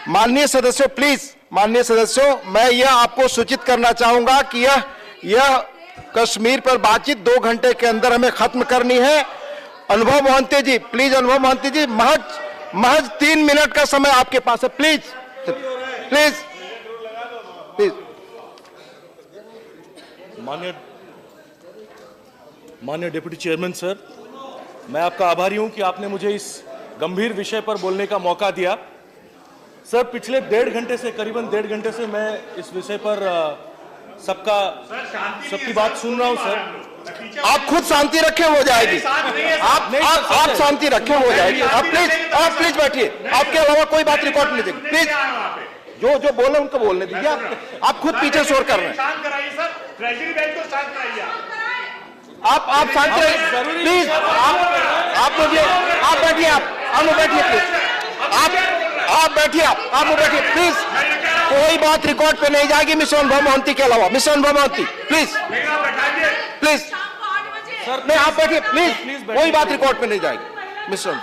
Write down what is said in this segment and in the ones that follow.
माननीय सदस्यों, प्लीज, माननीय सदस्यों, मैं यह आपको सूचित करना चाहूंगा कि यह कश्मीर पर बातचीत 2 घंटे के अंदर हमें खत्म करनी है। अनुभव मोहंती जी, प्लीज, अनुभव मोहंती जी, महज 3 मिनट का समय आपके पास है, प्लीज प्लीज प्लीज। माननीय डिप्टी चेयरमैन सर, मैं आपका आभारी हूं कि आपने मुझे इस गंभीर विषय पर बोलने का मौका दिया। सर, पिछले 1.5 घंटे से, करीबन 1.5 घंटे से मैं इस विषय पर सबकी बात सुन रहा हूं सर। आप खुद शांति रखें, हो जाएगी। आप शांति रखें, हो जाएगी। आप प्लीज बैठिए। आपके अलावा कोई बात रिकॉर्ड नहीं देगी, प्लीज। जो बोले उनको बोलने दीजिए। आप खुद पीछे शोर कर रहे हैं। शांत कराइए सर, ट्रेजरी बेंच को शांत कराइए। आप शांत रहिए प्लीज। आप बैठिए, आप बैठिए प्लीज। आप बैठिए प्लीज। कोई बात रिकॉर्ड पे नहीं जाएगी मिस्टर अनुभव मोहंती के अलावा। मिस्टर अनुभव मोहंती, प्लीज प्लीज सर, नहीं, आप बैठिए प्लीज। कोई बात रिकॉर्ड पे नहीं जाएगी मिस्टर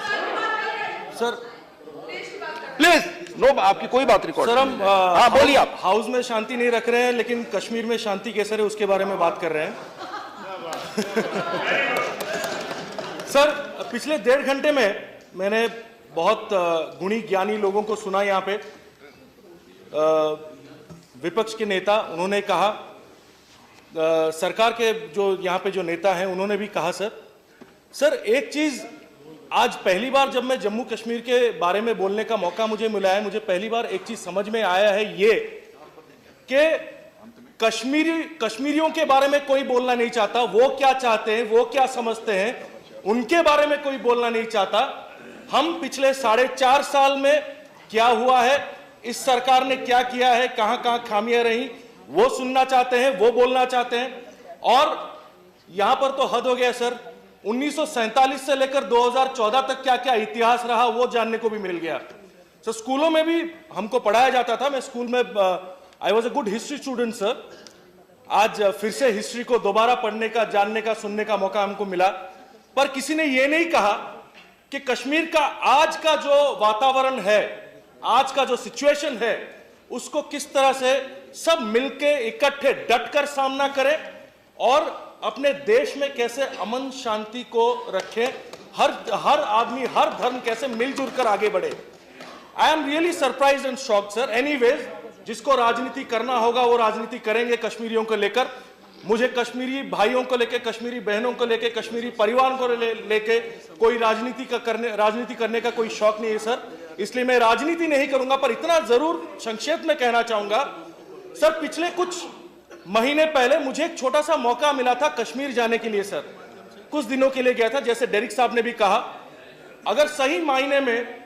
सर, प्लीज। नो, आपकी कोई बात रिकॉर्ड। सर, हम हाँ बोलिए। आप हाउस में शांति नहीं रख रहे हैं, लेकिन कश्मीर में शांति कैसे रहे उसके बारे में बात कर रहे हैं। सर, पिछले 1.5 घंटे में मैंने बहुत गुणी ज्ञानी लोगों को सुना। यहाँ पे विपक्ष के नेता, उन्होंने कहा, सरकार के जो यहाँ पे जो नेता हैं उन्होंने भी कहा। सर, एक चीज आज पहली बार जब मैं जम्मू कश्मीर के बारे में बोलने का मौका मुझे मिला है, मुझे पहली बार एक चीज समझ में आया है, ये कि कश्मीरियों के बारे में कोई बोलना नहीं चाहता। वो क्या चाहते हैं, वो क्या समझते हैं, उनके बारे में कोई बोलना नहीं चाहता। हम पिछले 4.5 साल में क्या हुआ है, इस सरकार ने क्या किया है, कहां कहां खामियां रही, वो सुनना चाहते हैं, वो बोलना चाहते हैं। और यहां पर तो हद हो गया सर। 1947 से लेकर 2014 तक क्या क्या इतिहास रहा वो जानने को भी मिल गया। सर, स्कूलों में भी हमको पढ़ाया जाता था। मैं स्कूल में I was a good history student sir. आज फिर से हिस्ट्री को दोबारा पढ़ने का, जानने का, सुनने का मौका हमको मिला। पर किसी ने ये नहीं कहा कि कश्मीर का आज का जो वातावरण है, आज का जो सिचुएशन है, उसको किस तरह से सब मिलके इकट्ठे डटकर सामना करें और अपने देश में कैसे अमन शांति को रखें। हर आदमी, हर धर्म कैसे मिलजुल कर आगे बढ़े। I am really surprised and shocked sir. Anyways, जिसको राजनीति करना होगा वो राजनीति करेंगे कश्मीरियों को लेकर। मुझे कश्मीरी भाइयों को लेकर, कश्मीरी बहनों को लेकर, कश्मीरी परिवार को लेके कोई राजनीति करने का कोई शौक नहीं है सर। इसलिए मैं राजनीति नहीं करूंगा। पर इतना जरूर संक्षेप में कहना चाहूंगा सर, पिछले कुछ महीने पहले मुझे एक छोटा सा मौका मिला था कश्मीर जाने के लिए सर। कुछ दिनों के लिए गया था। जैसे डेरिक साहब ने भी कहा, अगर सही मायने में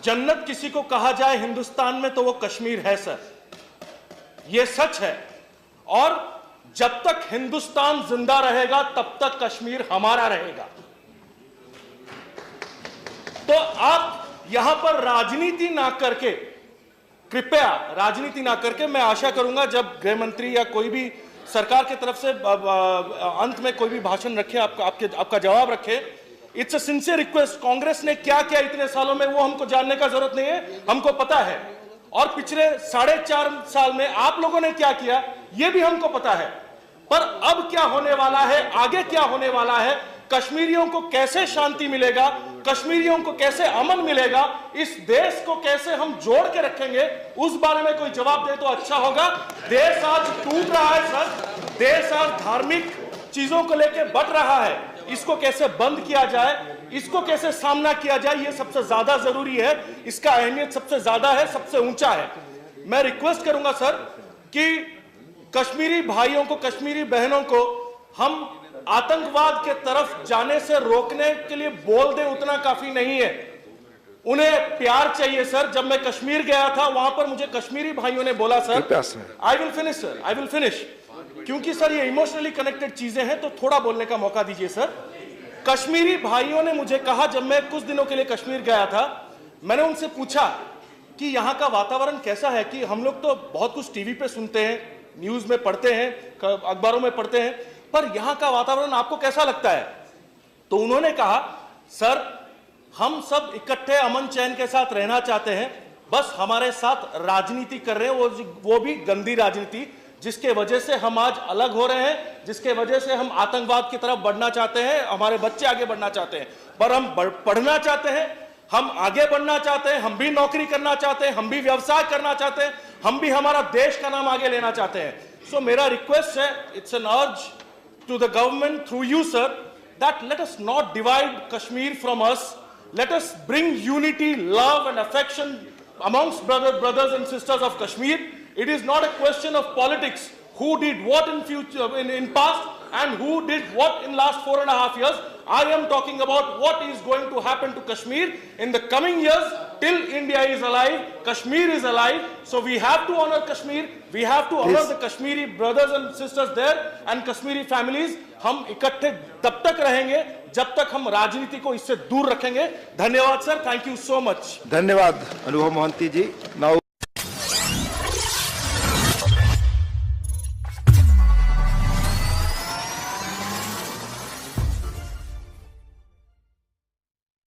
जन्नत किसी को कहा जाए हिंदुस्तान में तो वो कश्मीर है सर। ये सच है। और जब तक हिंदुस्तान जिंदा रहेगा तब तक कश्मीर हमारा रहेगा। तो आप यहां पर राजनीति ना करके, कृपया राजनीति ना करके, मैं आशा करूंगा जब गृह मंत्री या कोई भी सरकार की तरफ से अंत में कोई भी भाषण रखे, आपका जवाब रखे। It's a sincere request. Congress ने क्या किया इतने सालों में वो हमको जानने का जरूरत नहीं है, हमको पता है। और पिछले 4.5 साल में आप लोगों ने क्या किया ये भी हमको पता है। पर अब क्या होने वाला है, आगे क्या होने वाला है, कश्मीरियों को कैसे शांति मिलेगा, कश्मीरियों को कैसे अमन मिलेगा, इस देश को कैसे हम जोड़ के रखेंगे, उस बारे में कोई जवाब दे तो अच्छा होगा। देश आज टूट रहा है सर। देश आज धार्मिक चीजों को लेकर बढ़ रहा है। इसको कैसे बंद किया जाए, इसको कैसे सामना किया जाए, ये सबसे ज्यादा जरूरी है। इसका अहमियत सबसे ज्यादा है, सबसे ऊंचा है। मैं रिक्वेस्ट करूंगा सर कि कश्मीरी भाइयों को, कश्मीरी बहनों को हम आतंकवाद के तरफ जाने से रोकने के लिए बोल दें उतना काफी नहीं है। उन्हें प्यार चाहिए सर। जब मैं कश्मीर गया था वहां पर मुझे कश्मीरी भाइयों ने बोला sir, I will finish sir, I will finish, क्योंकि सर ये इमोशनली कनेक्टेड चीजें हैं तो थोड़ा बोलने का मौका दीजिए सर। कश्मीरी भाइयों ने मुझे कहा, जब मैं कुछ दिनों के लिए कश्मीर गया था, मैंने उनसे पूछा कि यहाँ का वातावरण कैसा है, कि हम लोग तो बहुत कुछ टीवी पे सुनते हैं, न्यूज में पढ़ते हैं, अखबारों में पढ़ते हैं, पर यहाँ का वातावरण आपको कैसा लगता है? तो उन्होंने कहा, सर हम सब इकट्ठे अमन चैन के साथ रहना चाहते हैं बस हमारे साथ राजनीति कर रहे हैं, वो भी गंदी राजनीति, जिसके वजह से हम आज अलग हो रहे हैं, जिसके वजह से हम आतंकवाद की तरफ बढ़ना चाहते हैं, हमारे बच्चे आगे बढ़ना चाहते हैं। पर हम पढ़ना चाहते हैं, हम आगे बढ़ना चाहते हैं, हम भी नौकरी करना चाहते हैं, हम भी व्यवसाय करना चाहते हैं, हम भी हमारा देश का नाम आगे लेना चाहते हैं। सो मेरा रिक्वेस्ट है, it's an urge to the government through you sir, that let us not divide Kashmir from us. Let us bring unity, love and affection amongst brothers and sisters of Kashmir. It is not a question of politics, who did what in future, in past, and who did what in last 4.5 years. I am talking about what is going to happen to Kashmir in the coming years. Till India is alive, Kashmir is alive. So we have to honor Kashmir. We have to honor the Kashmiri brothers and sisters there and Kashmiri families. हम इकट्ठे तब तक रहेंगे जब तक हम राजनीति को इससे दूर रखेंगे। धन्यवाद sir, thank you so much. धन्यवाद अनुभव मोहंती जी। नाउ